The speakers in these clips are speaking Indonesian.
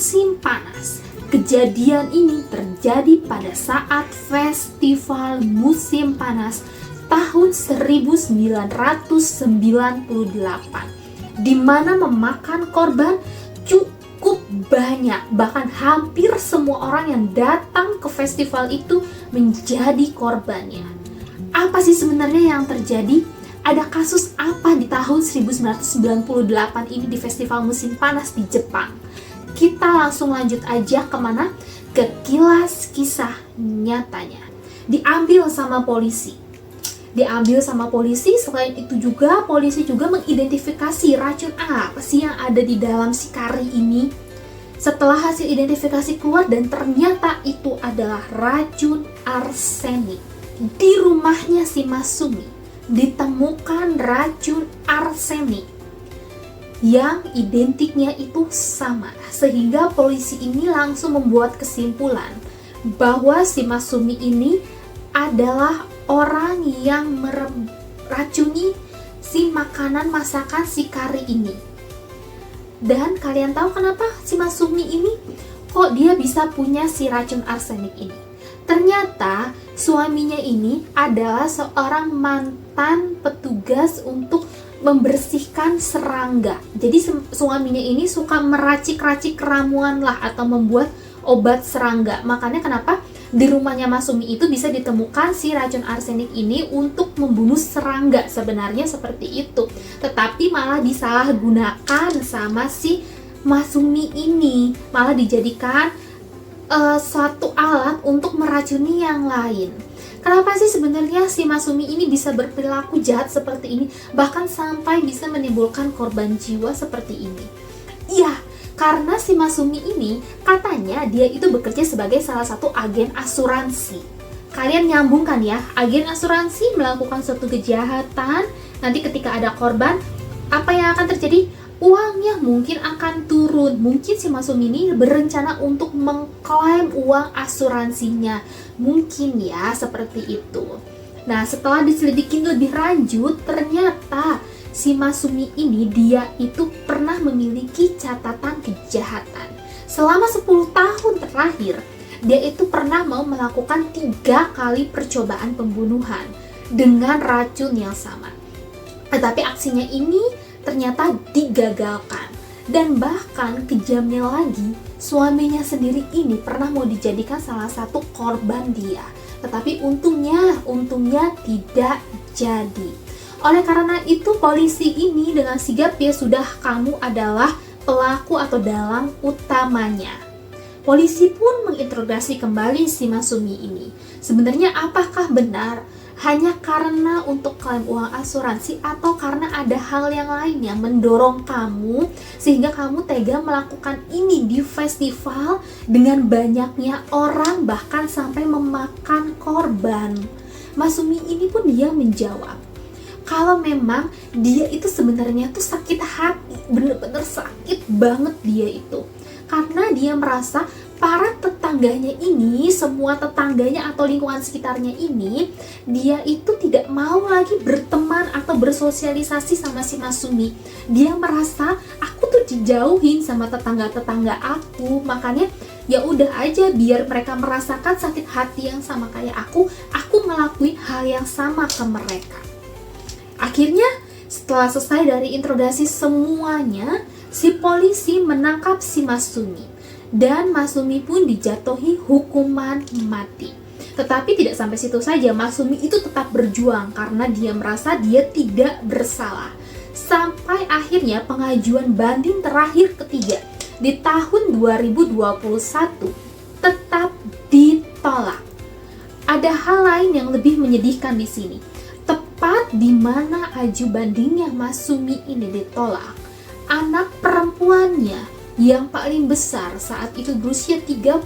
musim panas. Kejadian ini terjadi pada saat festival musim panas tahun 1998, di mana memakan korban cukup banyak. Bahkan hampir semua orang yang datang ke festival itu menjadi korbannya. Apa sih sebenarnya yang terjadi? Ada kasus apa di tahun 1998 ini di festival musim panas di Jepang? Kita langsung lanjut aja kemana? Ke kilas kisah nyatanya. Diambil sama polisi. Selain itu juga polisi juga mengidentifikasi racun apa sih yang ada di dalam si kari ini. Setelah hasil identifikasi keluar dan ternyata itu adalah racun arsenik. Di rumahnya si Masumi ditemukan racun arsenik yang identiknya itu sama, sehingga polisi ini langsung membuat kesimpulan bahwa si Masumi ini adalah orang yang meracuni si makanan masakan si kari ini. Dan kalian tahu kenapa si Masumi ini kok dia bisa punya si racun arsenik ini? Ternyata suaminya ini adalah seorang mantan petugas untuk membersihkan serangga. Jadi suaminya ini suka meracik-racik ramuan lah atau membuat obat serangga. Makanya kenapa di rumahnya Masumi itu bisa ditemukan si racun arsenik ini untuk membunuh serangga. Sebenarnya seperti itu. Tetapi malah disalahgunakan sama si Masumi ini. Malah dijadikan suatu alat untuk meracuni yang lain. Kenapa sih sebenarnya si Masumi ini bisa berperilaku jahat seperti ini, bahkan sampai bisa menimbulkan korban jiwa seperti ini? Iya, karena si Masumi ini katanya dia itu bekerja sebagai salah satu agen asuransi. Kalian nyambungkan ya, agen asuransi melakukan suatu kejahatan, nanti ketika ada korban, apa yang akan terjadi? Uangnya mungkin akan turun. Mungkin si Masumi ini berencana untuk mengklaim uang asuransinya. Mungkin ya, seperti itu. Nah, setelah diselidikin lebih lanjut, ternyata si Masumi ini dia itu pernah memiliki catatan kejahatan. Selama 10 tahun terakhir, dia itu pernah mau melakukan 3 kali percobaan pembunuhan dengan racun yang sama. Tetapi aksinya ini ternyata digagalkan. Dan bahkan kejamnya lagi, suaminya sendiri ini pernah mau dijadikan salah satu korban dia. Tetapi untungnya tidak jadi. Oleh karena itu polisi ini dengan sigap ya sudah, kamu adalah pelaku atau dalang utamanya. Polisi pun menginterogasi kembali si Masumi ini. Sebenarnya apakah benar hanya karena untuk klaim uang asuransi atau karena ada hal yang lain yang mendorong kamu sehingga kamu tega melakukan ini di festival dengan banyaknya orang bahkan sampai memakan korban? Masumi ini pun dia menjawab kalau memang dia itu sebenarnya tuh sakit hati, bener-bener sakit banget dia itu, karena dia merasa para tetangganya ini, semua tetangganya atau lingkungan sekitarnya ini, dia itu tidak mau lagi berteman atau bersosialisasi sama si Masumi. Dia merasa aku tuh dijauhin sama tetangga-tetangga aku, makanya ya udah aja biar mereka merasakan sakit hati yang sama kayak aku ngelakuin hal yang sama ke mereka. Akhirnya setelah selesai dari interogasi semuanya, si polisi menangkap si Masumi. Dan Masumi pun dijatuhi hukuman mati. Tetapi tidak sampai situ saja, Masumi itu tetap berjuang karena dia merasa dia tidak bersalah. Sampai akhirnya pengajuan banding terakhir ketiga di tahun 2021 tetap ditolak. Ada hal lain yang lebih menyedihkan di sini. Tepat di mana aju bandingnya Masumi ini ditolak, anak perempuannya yang paling besar saat itu berusia 37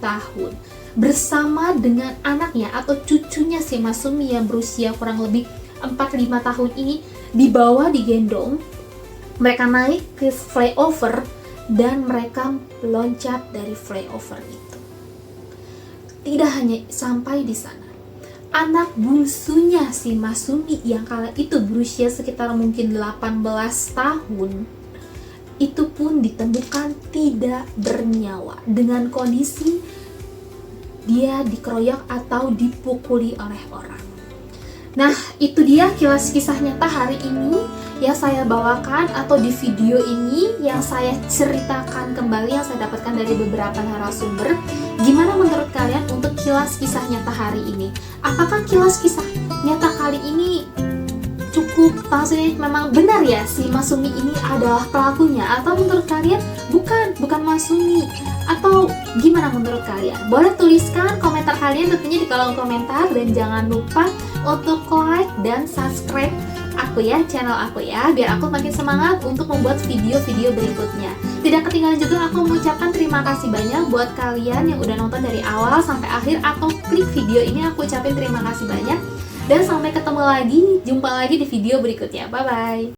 tahun bersama dengan anaknya atau cucunya si Masumi yang berusia kurang lebih 4-5 tahun ini digendong. Mereka naik ke flyover dan mereka loncat dari flyover itu. Tidak hanya sampai di sana, anak bungsunya si Masumi yang kala itu berusia sekitar mungkin 18 tahun itu pun ditemukan tidak bernyawa dengan kondisi dia dikeroyok atau dipukuli oleh orang. Nah, itu dia kilas kisah nyata hari ini yang saya bawakan, atau di video ini yang saya ceritakan kembali, yang saya dapatkan dari beberapa narasumber. Gimana menurut kalian untuk kilas kisah nyata hari ini? Apakah kilas kisah nyata kali ini cukup, maksudnya memang benar ya si Masumi ini adalah pelakunya, atau menurut kalian bukan Masumi, atau gimana menurut kalian? Boleh tuliskan komentar kalian tentunya di kolom komentar, dan jangan lupa untuk like dan subscribe aku ya, channel aku ya, biar aku makin semangat untuk membuat video-video berikutnya. Tidak ketinggalan juga aku mengucapkan terima kasih banyak buat kalian yang udah nonton dari awal sampai akhir atau klik video ini. Aku ucapin terima kasih banyak, dan sampai ketemu lagi, jumpa lagi di video berikutnya. Bye bye.